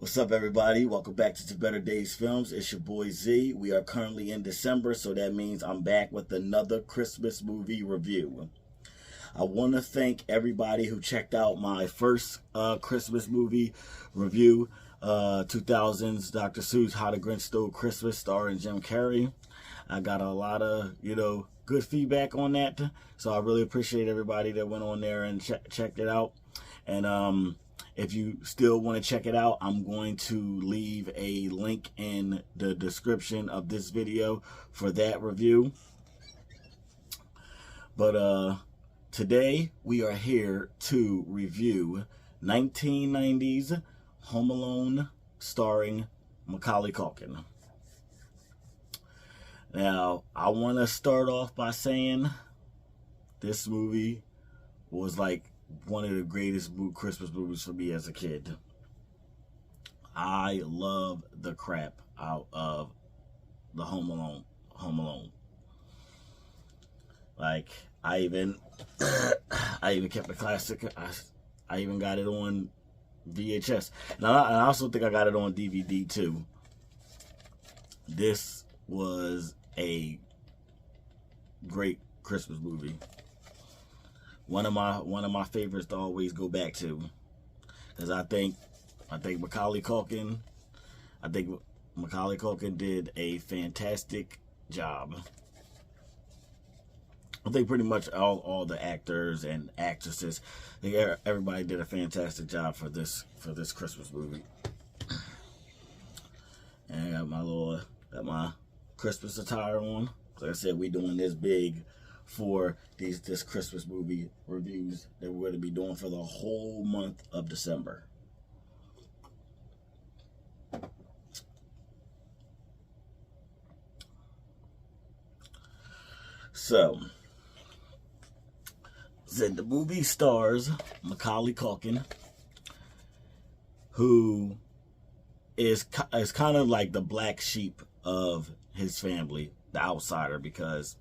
What's up, everybody? Welcome back to Better Days Films. It's your boy Z. We are currently in December, so that means I'm back with another Christmas movie review. I want to thank everybody who checked out my first Christmas movie review, 2000's Dr. Seuss' How the Grinch Stole Christmas, starring Jim Carrey. I got a lot of, good feedback on that, so I really appreciate everybody that went on there and checked it out. And if you still want to check it out, I'm going to leave a link in the description of this video for that review. But today we are here to review 1990's Home Alone starring Macaulay Culkin. Now, I want to start off by saying this movie was like one of the greatest Christmas movies for me as a kid. I love the crap out of the Home Alone. Like, I even kept the classic. I even got it on VHS, and I also think I got it on DVD too. This was a great Christmas movie. One of my favorites to always go back to, because I think Macaulay Culkin did a fantastic job. I think pretty much all the actors and actresses, I think everybody did a fantastic job for this Christmas movie. And I got my Christmas attire on. Like I said, we doing this big for this Christmas movie reviews that we're going to be doing for the whole month of December. So the movie stars Macaulay Culkin, who is kind of like the black sheep of his family, the outsider, because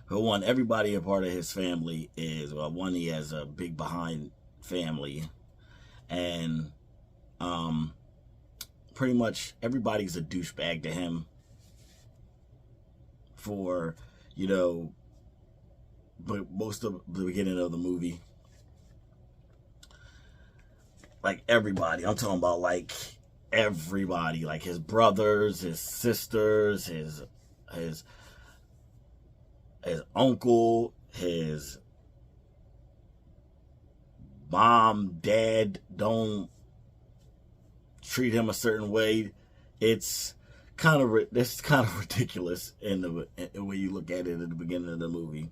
for one, everybody a part of his family is, well, one, he has a big behind family, and pretty much everybody's a douchebag to him for, but most of the beginning of the movie. Like everybody, I'm talking about like everybody, like his brothers, his sisters, his uncle, his mom, dad don't treat him a certain way. It's kind of ridiculous in the way you look at it at the beginning of the movie.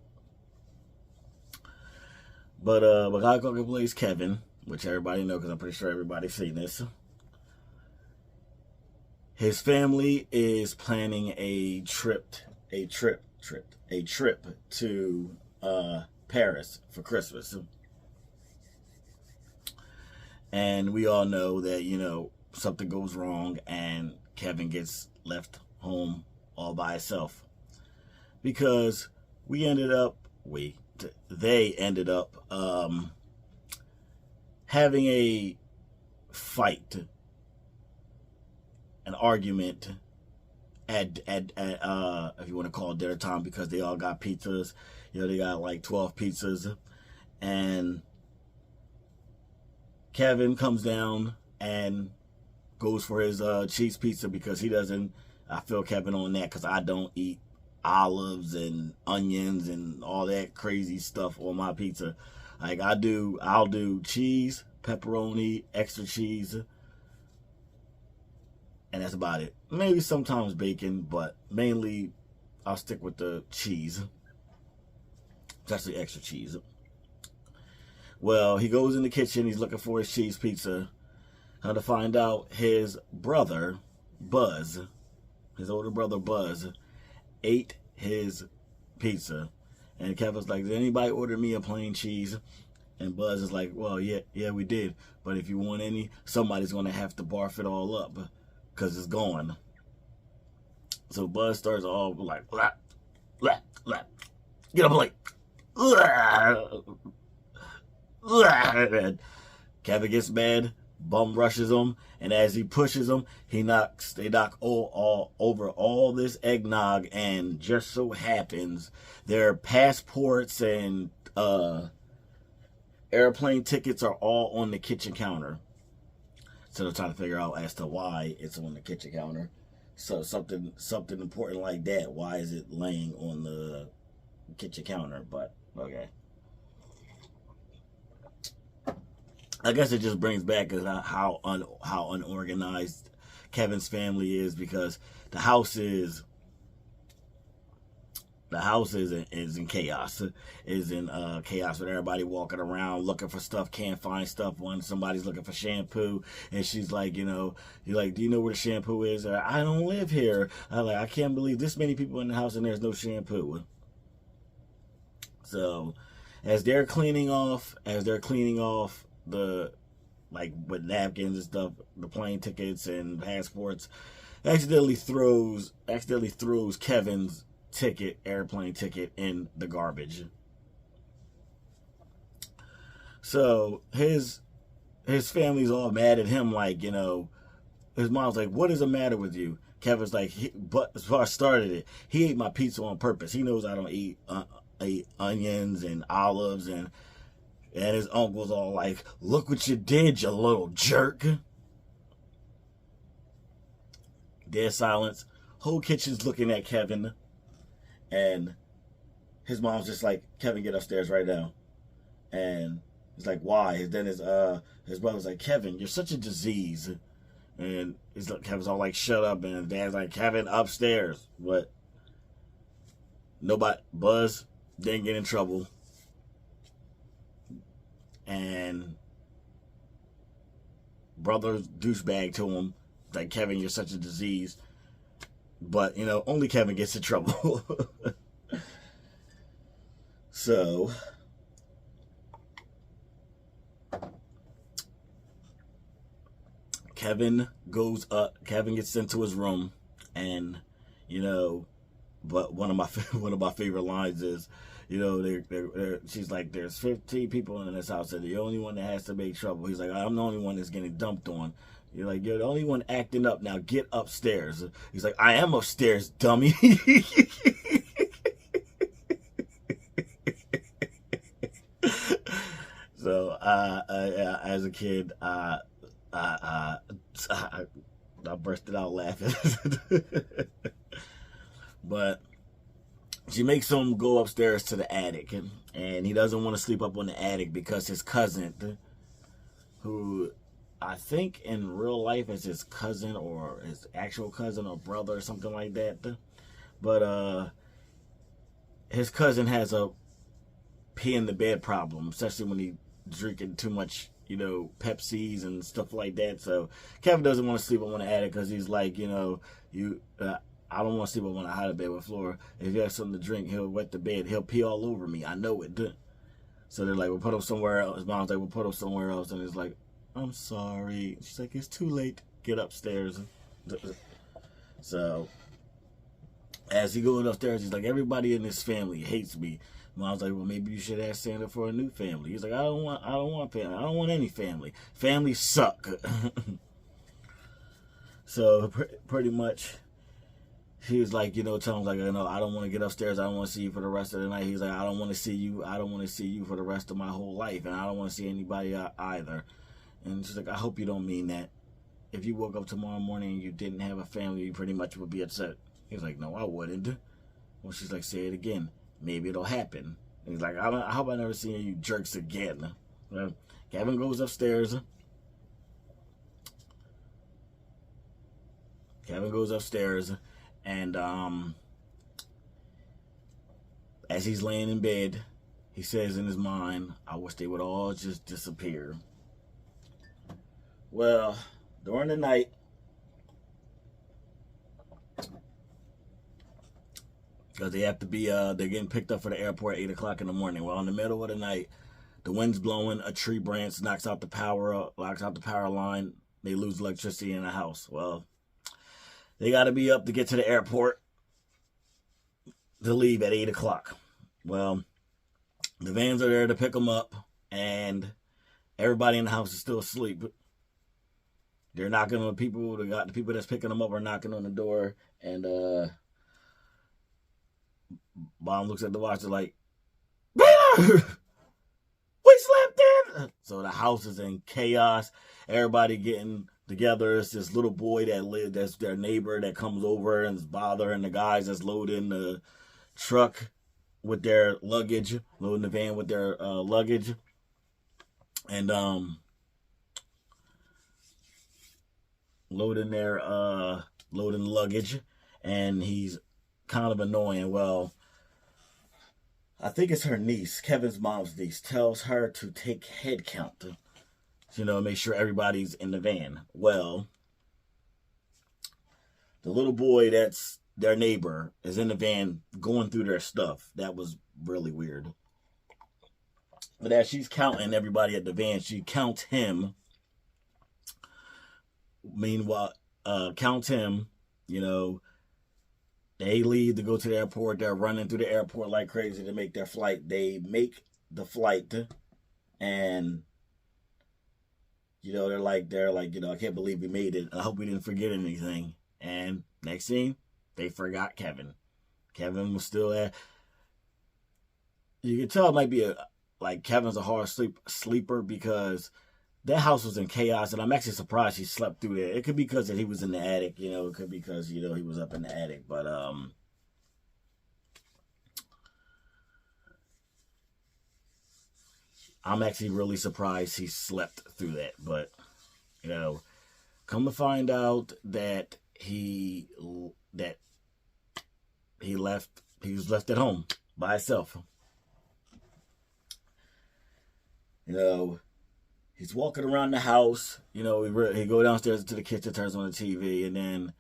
But Macaulay Culkin plays Kevin, which everybody knows because I'm pretty sure everybody's seen this. His family is planning a trip to Paris for Christmas. And we all know that, something goes wrong and Kevin gets left home all by himself. Because they ended up having a fight, an argument at if you want to call it dinner time, because they all got pizzas. They got like 12 pizzas, and Kevin comes down and goes for his cheese pizza because he doesn't. I feel Kevin on that because I don't eat olives and onions and all that crazy stuff on my pizza. Like I'll do cheese, pepperoni, extra cheese, and that's about it. Maybe sometimes bacon, but mainly I'll stick with the cheese. It's actually extra cheese. Well, he goes in the kitchen. He's looking for his cheese pizza. How to find out his brother, Buzz, his older brother, Buzz, ate his pizza. And Kevin's like, did anybody order me a plain cheese? And Buzz is like, well, yeah, we did. But if you want any, somebody's going to have to barf it all up because it's gone. So Buzz starts all like, blah, blah, blah. Get a plate. Blah, blah. And Kevin gets mad. bum rushes him, and as he pushes him, they knock all over all this eggnog, and just so happens their passports and airplane tickets are all on the kitchen counter. So they're trying to figure out as to why it's on the kitchen counter. So something important like that. Why is it laying on the kitchen counter? But okay. I guess it just brings back how unorganized Kevin's family is, because the house is in chaos. Is in chaos with everybody walking around looking for stuff, can't find stuff. When somebody's looking for shampoo, and she's like, you're like, do you know where the shampoo is? Or, I don't live here. I can't believe this many people in the house and there's no shampoo. So as they're cleaning off the, like, with napkins and stuff, the plane tickets and passports, accidentally throws Kevin's airplane ticket, in the garbage. So his family's all mad at him, like, his mom's like, what is the matter with you? Kevin's like, but as far as started it, he ate my pizza on purpose. He knows I don't eat onions and olives, and his uncle's all like, look what you did, you little jerk. Dead silence. Whole kitchen's looking at Kevin. And his mom's just like, Kevin, get upstairs right now. And he's like, why? And then his brother's like, Kevin, you're such a disease. And Kevin's all like, shut up. And Dad's like, Kevin, upstairs. But Buzz didn't get in trouble. And brother douchebag to him, like, Kevin, you're such a disease. But, only Kevin gets in trouble. So Kevin gets sent to his room, and but one of my favorite lines is, she's like, there's 15 people in this house, and the only one that has to make trouble. He's like, I'm the only one that's getting dumped on. You're like, you're the only one acting up. Now get upstairs. He's like, I am upstairs, dummy. So, as a kid, I bursted out laughing. But she makes him go upstairs to the attic, and he doesn't want to sleep up on the attic because his cousin, who I think in real life is his cousin or his actual cousin or brother or something like that. But his cousin has a pee in the bed problem, especially when he drinking too much, Pepsis and stuff like that. So Kevin doesn't want to sleep on the attic because he's like, I don't want to sleep on a hot bed with Flora. If he has something to drink, he'll wet the bed. He'll pee all over me. I know it. So they're like, we'll put him somewhere else. His mom's like, we'll put him somewhere else. And he's like, I'm sorry. She's like, it's too late. Get upstairs. So as he goes upstairs, he's like, everybody in this family hates me. Mom's like, well, maybe you should ask Santa for a new family. He's like, I don't want family. I don't want any family. Families suck. So pretty much, he was like, tell him, like, I don't want to get upstairs. I don't want to see you for the rest of the night. He's like, I don't want to see you. I don't want to see you for the rest of my whole life, and I don't want to see anybody either. And she's like, I hope you don't mean that. If you woke up tomorrow morning and you didn't have a family, you pretty much would be upset. He's like, no, I wouldn't. Well, she's like, say it again. Maybe it'll happen. And he's like, I hope I never see you jerks again. Well, Kevin goes upstairs. And as he's laying in bed, he says in his mind, I wish they would all just disappear. Well, during the night, because they have to be, they're getting picked up for the airport at 8 o'clock in the morning. Well, in the middle of the night, the wind's blowing, a tree branch knocks out the power line. They lose electricity in the house. Well, they got to be up to get to the airport to leave at 8 o'clock. Well, the vans are there to pick them up, and everybody in the house is still asleep. They're knocking on people. They got the people that's picking them up are knocking on the door, and Mom looks at the watch and like, Peter, we slept in. So the house is in chaos. Everybody getting together. It's this little boy that's their neighbor that comes over and is bothering the guys that's loading the truck with their luggage, loading the van with their luggage, and loading luggage, and he's kind of annoying. Well, I think it's her niece, Kevin's mom's niece, tells her to take head count, make sure everybody's in the van. Well, the little boy that's their neighbor is in the van going through their stuff. That was really weird. But as she's counting everybody at the van, she counts him. Meanwhile, counts him, they leave to go to the airport. They're running through the airport like crazy to make their flight. They make the flight, and they're like, I can't believe we made it. I hope we didn't forget anything. And next scene, they forgot Kevin. Kevin was still there. You can tell it might be Kevin's a hard sleeper because that house was in chaos, and I'm actually surprised he slept through there. It could be because he was in the attic, it could be because, he was up in the attic, but, I'm actually really surprised he slept through that, but, come to find out that he was left at home by himself. He's walking around the house. He go downstairs to the kitchen, turns on the TV, and then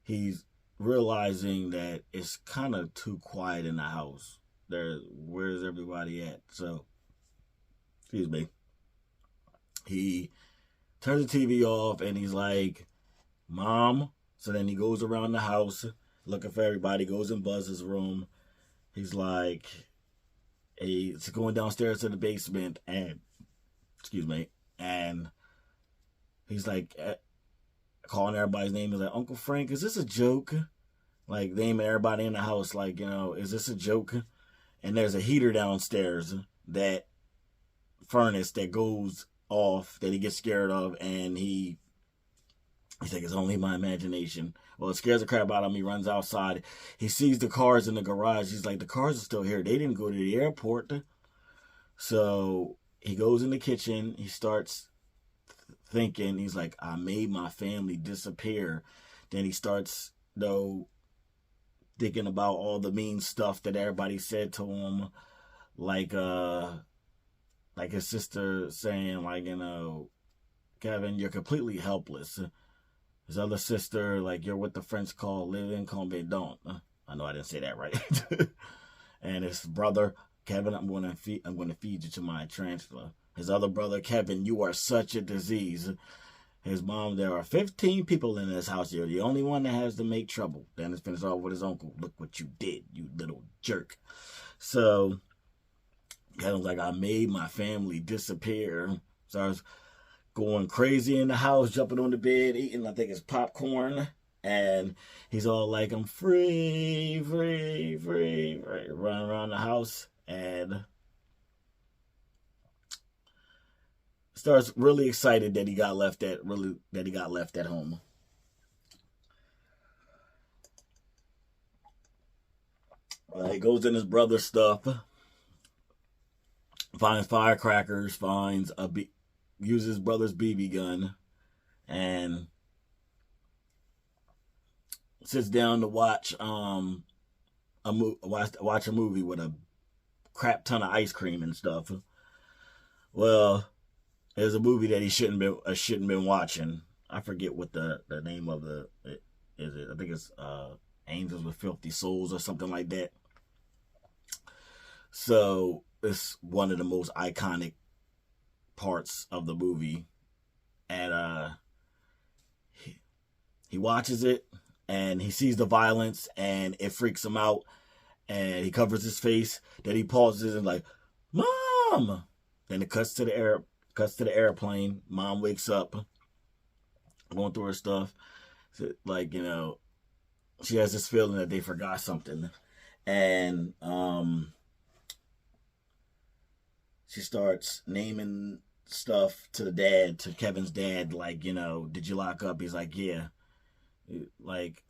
he's realizing that it's kind of too quiet in the house. Where's everybody at? So, excuse me. He turns the TV off, and he's like, Mom. So then he goes around the house looking for everybody, goes in Buzz's room. He's like, he's going downstairs to the basement, and, excuse me, and he's like calling everybody's name. He's like, Uncle Frank, is this a joke? Like naming everybody in the house, like, is this a joke? And there's a heater downstairs, that furnace that goes off that he gets scared of, and he's like, it's only my imagination. Well, it scares the crap out of him. He runs outside. He sees the cars in the garage. He's like, the cars are still here. They didn't go to the airport. So he goes in the kitchen. He starts thinking. He's like, I made my family disappear. Then he starts, thinking about all the mean stuff that everybody said to him. Like his sister saying, Kevin, you're completely helpless. His other sister, you're what the French call living comme des dents. I know I didn't say that right. And his brother, Kevin, I'm going to feed you to my tarantula. His other brother, Kevin, you are such a disease. His mom, there are 15 people in this house. You're the only one that has to make trouble. Then it's finished off with his uncle. Look what you did, you little jerk. So Kevin's like, I made my family disappear. Starts going crazy in the house, jumping on the bed, eating, I think it's popcorn. And he's all like, I'm free, free, free, free, running around the house. And starts really excited that he got left at home. He goes in his brother's stuff, finds firecrackers, uses his brother's BB gun, and sits down to watch a movie with a crap ton of ice cream and stuff. Well, there's a movie that he shouldn't been watching. I forget what the name of it is. I think it's Angels with Filthy Souls or something like that. So it's one of the most iconic parts of the movie, and he watches it, and he sees the violence, and it freaks him out, and he covers his face. Then he pauses and like, Mom. Then it cuts to the airplane. Mom wakes up. going through her stuff. So, like, she has this feeling that they forgot something. And she starts naming stuff to the dad, to Kevin's dad, like, did you lock up? He's like, yeah. Like,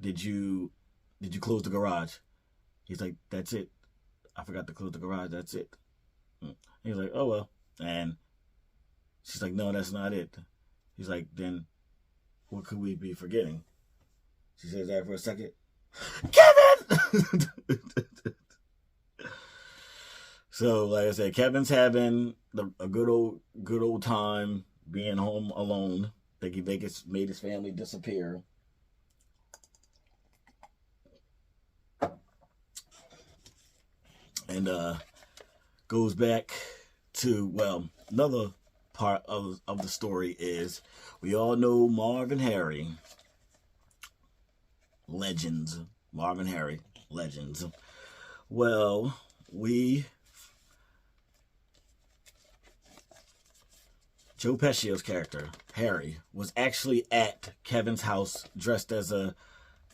did you close the garage? He's like, that's it. I forgot to close the garage. That's it. He's like, oh well. And she's like, no, that's not it. He's like, then what could we be forgetting? She says that for a second. Kevin! So, like I said, Kevin's having a good old time being home alone. I think he made his family disappear. And goes back to, well, another part of the story is we all know Marvin Harry. Legends. Marvin Harry. Legends. Well, Joe Pesci's character, Harry, was actually at Kevin's house dressed as a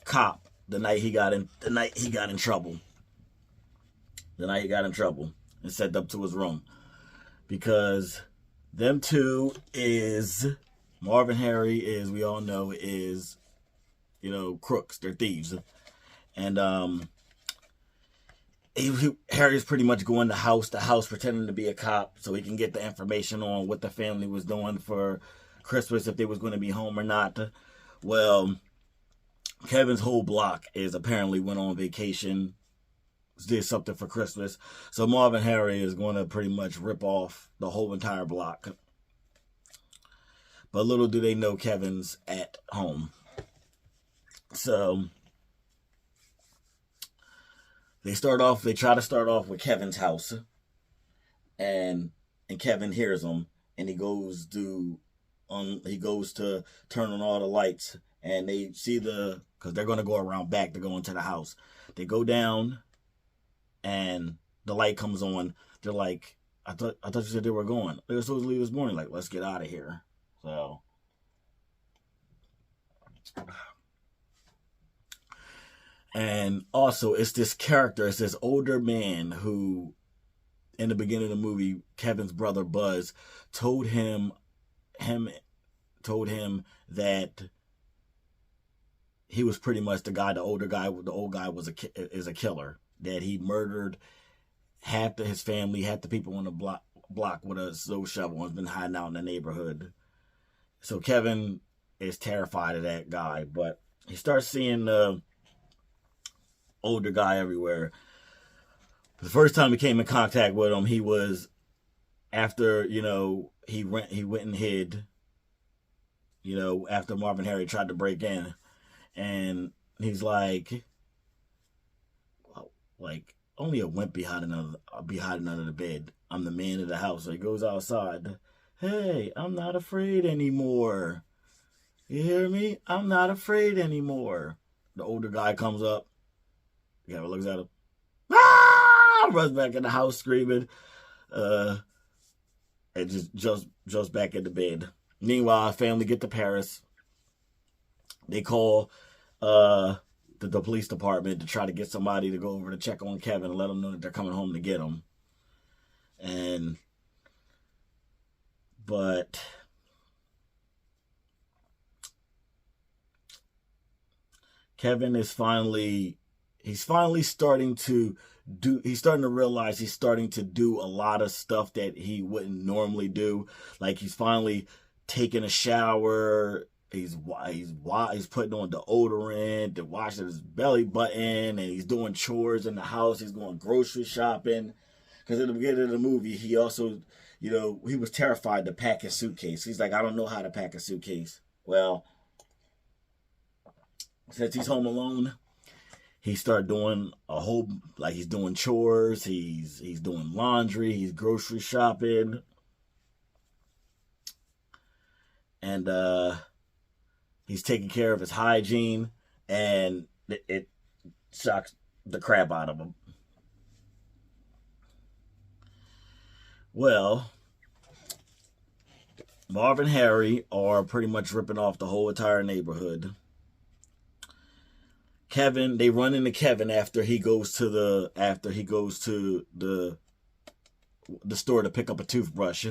cop the night he got in trouble. The night he got in trouble and sent up to his room. Because them two Marvin Harry is, we all know, is, crooks. They're thieves. And Harry's pretty much going to house pretending to be a cop so he can get the information on what the family was doing for Christmas, if they was going to be home or not. Well, Kevin's whole block apparently went on vacation, did something for Christmas. So Marvin Harry is going to pretty much rip off the whole entire block. But little do they know Kevin's at home. So they try to start off with Kevin's house. And Kevin hears them, and he goes to turn on all the lights, and they see because they're going to go around back to go into the house. They go down, and the light comes on. They're like, I thought you said they were going. They were supposed to leave this morning. Like, let's get out of here. So, and also it's this older man who, in the beginning of the movie, Kevin's brother Buzz told him that he was pretty much the old guy is a killer, that he murdered half of his family, half the people on the block with a snow shovel, and has been hiding out in the neighborhood. So Kevin is terrified of that guy, but he starts seeing the older guy everywhere. The first time he came in contact with him, he was after, he went and hid, after Marvin Harry tried to break in. And he's like only a wimp be hiding under the bed. I'm the man of the house. So he goes outside. Hey, I'm not afraid anymore. You hear me? I'm not afraid anymore. The older guy comes up. Yeah, looks at him. Ah! Runs back in the house screaming. And just jumps back into bed. Meanwhile, family get to Paris. They call the police department to try to get somebody to go over to check on Kevin and let him know that they're coming home to get him. But Kevin is finally starting to realize he's starting to do a lot of stuff that he wouldn't normally do. Like, he's finally taking a shower. He's putting on deodorant, and washing his belly button, and he's doing chores in the house. He's going grocery shopping. Because in the beginning of the movie, he also, he was terrified to pack his suitcase. He's like, I don't know how to pack a suitcase. Well, since he's home alone, he started doing he's doing chores, he's doing laundry, he's grocery shopping. And he's taking care of his hygiene, and it shocks the crap out of him. Well, Marv and Harry are pretty much ripping off the whole entire neighborhood. Kevin, they run into Kevin after he goes to the store to pick up a toothbrush,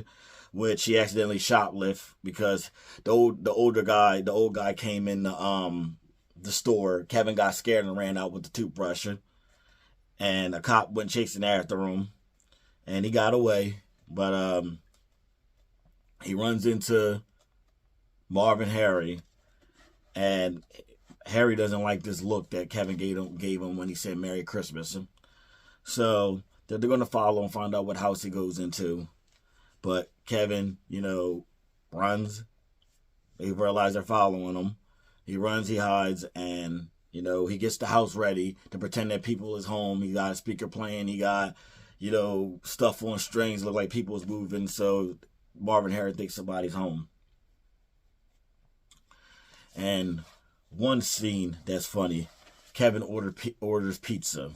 which he accidentally shoplift because the old guy came in the store. Kevin got scared and ran out with the toothbrush, and a cop went chasing after him, and he got away. But he runs into Marv and Harry, and Harry doesn't like this look that Kevin gave him when he said Merry Christmas. So they're going to follow and find out what house he goes into. But Kevin, runs. They realize they're following him. He runs, he hides, and, he gets the house ready to pretend that people is home. He got a speaker playing. He got, stuff on strings, look like people is moving. So Marvin Harry thinks somebody's home. And one scene that's funny, Kevin orders pizza,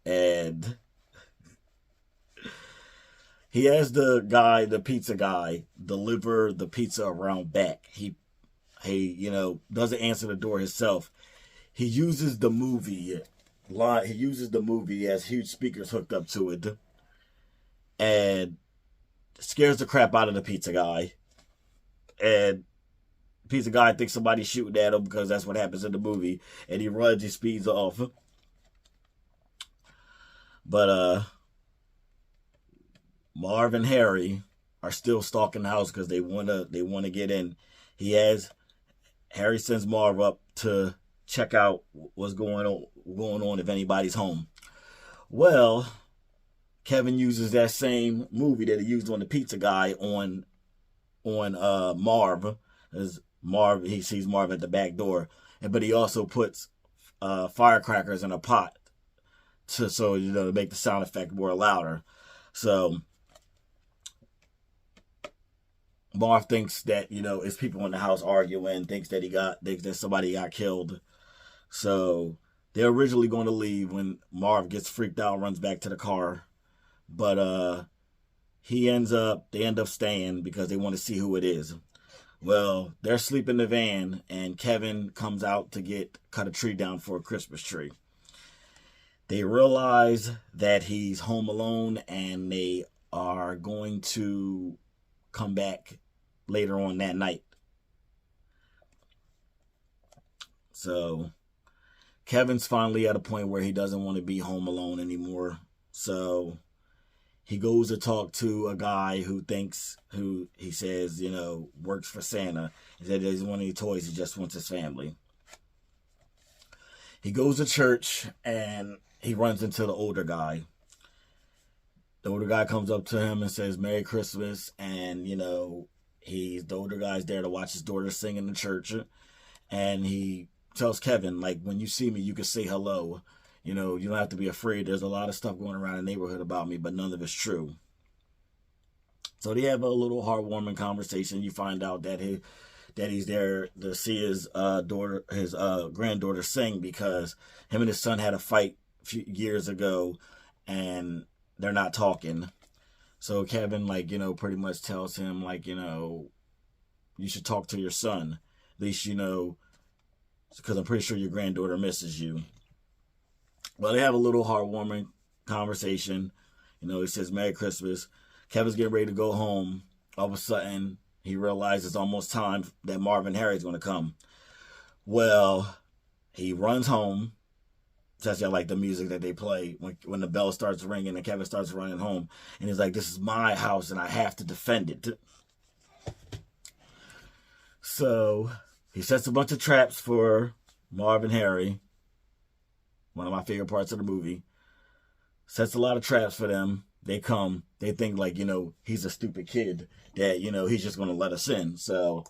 and he has the pizza guy, deliver the pizza around back. He doesn't answer the door himself. He uses the movie line. He uses the movie as huge speakers hooked up to it, and scares the crap out of the pizza guy. And pizza guy thinks somebody's shooting at him because that's what happens in the movie, and he runs, he speeds off. But Marv and Harry are still stalking the house because they wanna get in. Harry sends Marv up to check out what's going on if anybody's home. Well, Kevin uses that same movie that he used on the pizza guy on Marv. As he sees Marv at the back door, but he also puts firecrackers in a pot to make the sound effect more louder. So Marv thinks that it's people in the house arguing, thinks that somebody got killed. So they're originally going to leave when Marv gets freaked out, runs back to the car, but they end up staying because they want to see who it is. Well, they're asleep in the van, and Kevin comes out to cut a tree down for a Christmas tree. They realize that he's home alone, and they are going to come back later on that night. So Kevin's finally at a point where he doesn't want to be home alone anymore. So he goes to talk to a guy who he says, works for Santa. He said he doesn't want any toys, he just wants his family. He goes to church and he runs into the older guy. The older guy comes up to him and says, Merry Christmas. And, the older guy's there to watch his daughter sing in the church. And he tells Kevin, when you see me, you can say hello. You don't have to be afraid. There's a lot of stuff going around the neighborhood about me, but none of it's true. So they have a little heartwarming conversation. You find out that he's there to see his granddaughter sing because him and his son had a fight a few years ago, and they're not talking. So Kevin, pretty much tells him, you should talk to your son. At least, because I'm pretty sure your granddaughter misses you. Well, they have a little heartwarming conversation. He says, Merry Christmas. Kevin's getting ready to go home. All of a sudden, he realizes it's almost time that Marvin Harry's going to come. Well, he runs home. Especially I like the music that they play when the bell starts ringing and Kevin starts running home. And he's like, this is my house and I have to defend it. So he sets a bunch of traps for Marvin Harry. One of my favorite parts of the movie. Sets a lot of traps for them. They come. They think he's a stupid kid that, he's just going to let us in. So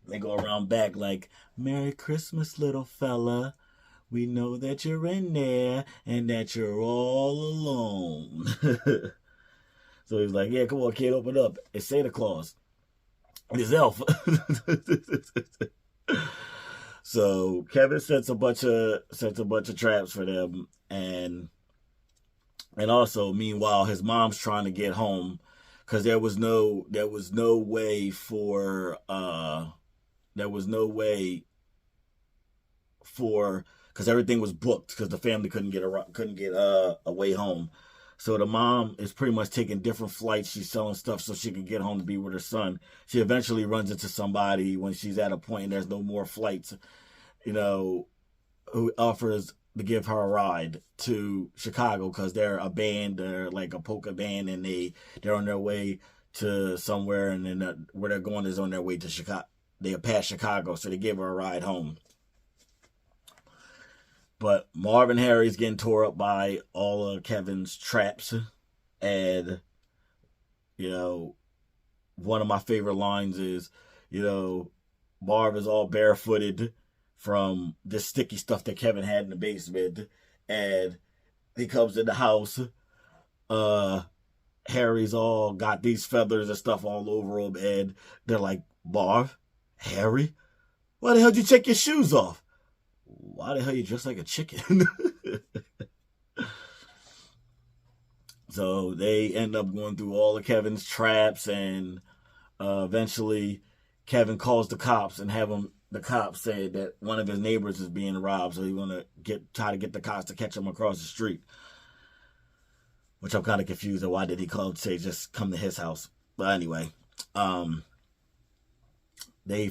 they go around back like, Merry Christmas, little fella. We know that you're in there and that you're all alone. So he's like, yeah, come on, kid, open up. It's Santa Claus. It's Elf. So Kevin sets a bunch of traps for them, and also meanwhile his mom's trying to get home because there was no way for there was no way for because everything was booked because the family couldn't get a way home. So the mom is pretty much taking different flights. She's selling stuff so she can get home to be with her son. She eventually runs into somebody when she's at a point and there's no more flights, you know, who offers to give her a ride to Chicago because they're a band, they're like a polka band, and they're on their way to somewhere, and then where they're going is on their way to Chicago. They are past Chicago, so they give her a ride home. But Marv and Harry's getting tore up by all of Kevin's traps, and you know, one of my favorite lines is, you know, Marv is all barefooted from this sticky stuff that Kevin had in the basement, and he comes in the house. Uh, Harry's all got these feathers and stuff all over him, and they're like, Marv, Harry, why the hell did you take your shoes off? Why the hell you dressed like a chicken? So they end up going through all of Kevin's traps, and eventually Kevin calls the cops and the cops say that one of his neighbors is being robbed, so he's gonna try to get the cops to catch him across the street. Which I'm kind of confused at why did he call to say just come to his house. But anyway, they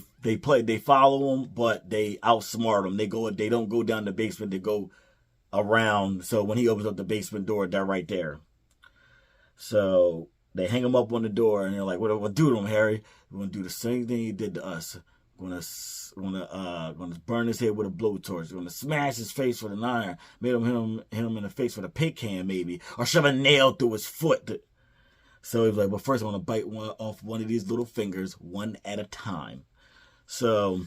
follow him, but they outsmart him. They don't go down the basement, they go around. So when he opens up the basement door, they're right there. So they hang him up on the door, and they're like, "What do we do to him, Harry? We're gonna do the same thing he did to us. Gonna burn his head with a blowtorch. We're gonna smash his face with an iron. Made hit him in the face with a paint can, maybe, or shove a nail through his foot." So he's like, "But first, I want to bite off one of these little fingers, one at a time." So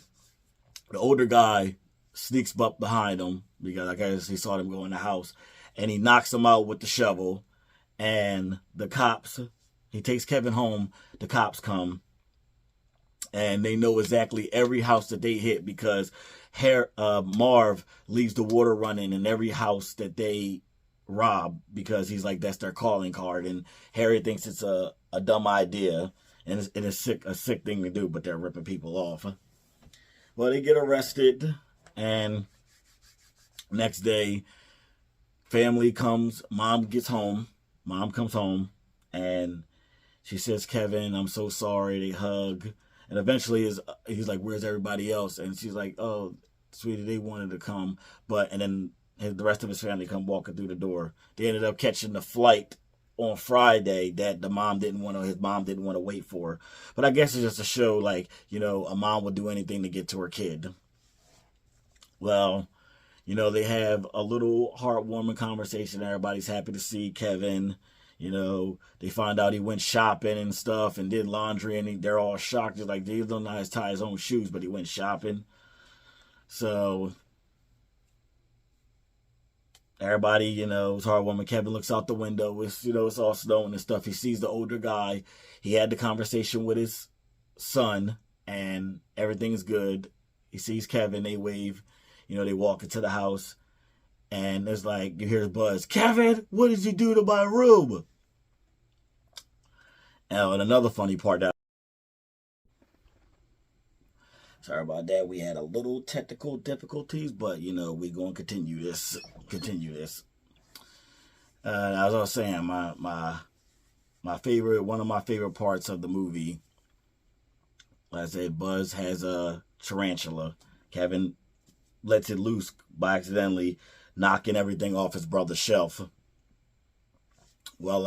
the older guy sneaks up behind him because I guess he saw them go in the house, and he knocks him out with the shovel. And the cops, he takes Kevin home. The cops come, and they know exactly every house that they hit because Marv leaves the water running in every house that they rob because he's like, that's their calling card. And Harry thinks it's a dumb idea, and it's a sick thing to do, but they're ripping people off. Well, they get arrested, and next day, family comes, mom comes home, and she says, "Kevin, I'm so sorry." They hug. And eventually he's like, "Where's everybody else?" And she's like, "Oh, sweetie, they wanted to come." And then the rest of his family come walking through the door. They ended up catching the flight on Friday that his mom didn't want to wait for. But I guess it's just to show, like, you know, a mom would do anything to get to her kid. Well, you know, they have a little heartwarming conversation. Everybody's happy to see Kevin. You know, they find out he went shopping and stuff and did laundry, and they're all shocked. They're like, they don't know how to tie his own shoes, but he went shopping. So everybody, you know, it's heartwarming. Kevin looks out the window. It's all snowing and stuff. He sees the older guy. He had the conversation with his son, and everything's good. He sees Kevin. They wave. You know, they walk into the house, and it's like, you hear Buzz, "Kevin, what did you do to my room?" And another funny part sorry about that. We had a little technical difficulties, but, you know, we're going to continue this. As I was saying, one of my favorite parts of the movie, like I said, Buzz has a tarantula. Kevin lets it loose by accidentally knocking everything off his brother's shelf. Well,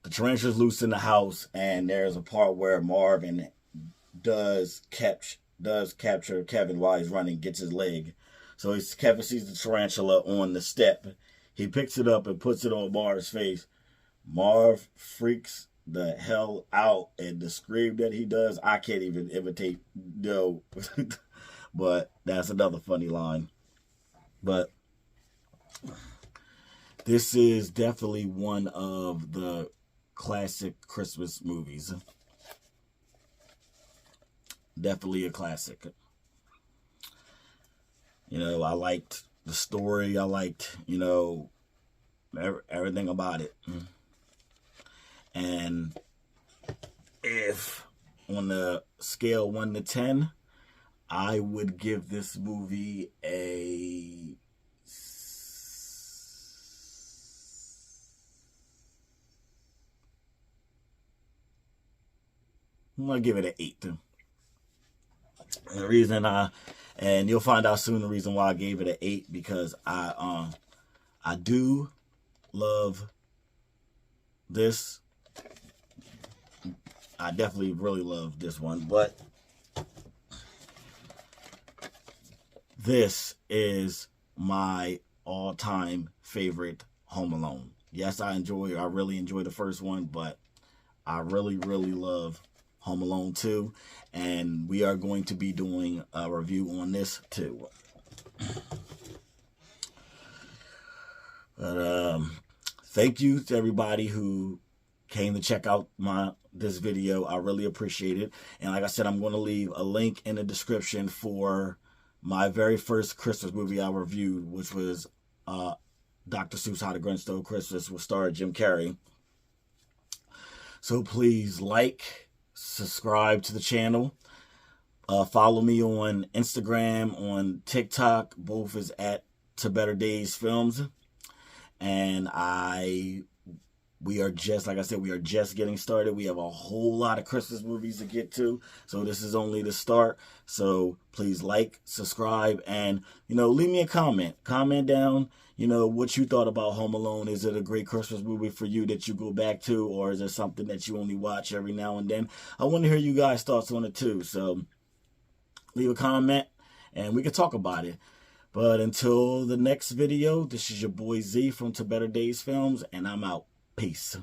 the tarantula's loose in the house, and there's a part where Marvin does capture Kevin while he's running, gets his leg. So Kevin sees the tarantula on the step. He picks it up and puts it on Marv's face. Marv freaks the hell out, and the scream that he does, I can't even imitate. No. But that's another funny line. But this is definitely one of the classic Christmas movies. Definitely a classic. You know, I liked the story. I liked, you know, everything about it. And if on the scale 1 to 10, I would give this movie I'm gonna give it an 8. And the reason and you'll find out soon the reason why I gave it an 8, because I do love this. I definitely really love this one, but this is my all-time favorite Home Alone. Yes, I really enjoy the first one, but I really, really love Home Alone 2, and we are going to be doing a review on this too. But thank you to everybody who came to check out this video. I really appreciate it. And like I said, I'm going to leave a link in the description for my very first Christmas movie I reviewed, which was Dr. Seuss' How the Grinch Stole Christmas, with star Jim Carrey. So please like, subscribe to the channel. Follow me on Instagram, on TikTok. Both is at To Better Days Films. And we are just, like I said, we are just getting started. We have a whole lot of Christmas movies to get to. So this is only the start. So please like, subscribe, and, leave me a comment. Comment down, what you thought about Home Alone. Is it a great Christmas movie for you that you go back to, or is it something that you only watch every now and then? I want to hear you guys' thoughts on it too. So leave a comment and we can talk about it. But until the next video, this is your boy Z from To Better Days Films, and I'm out. Peace.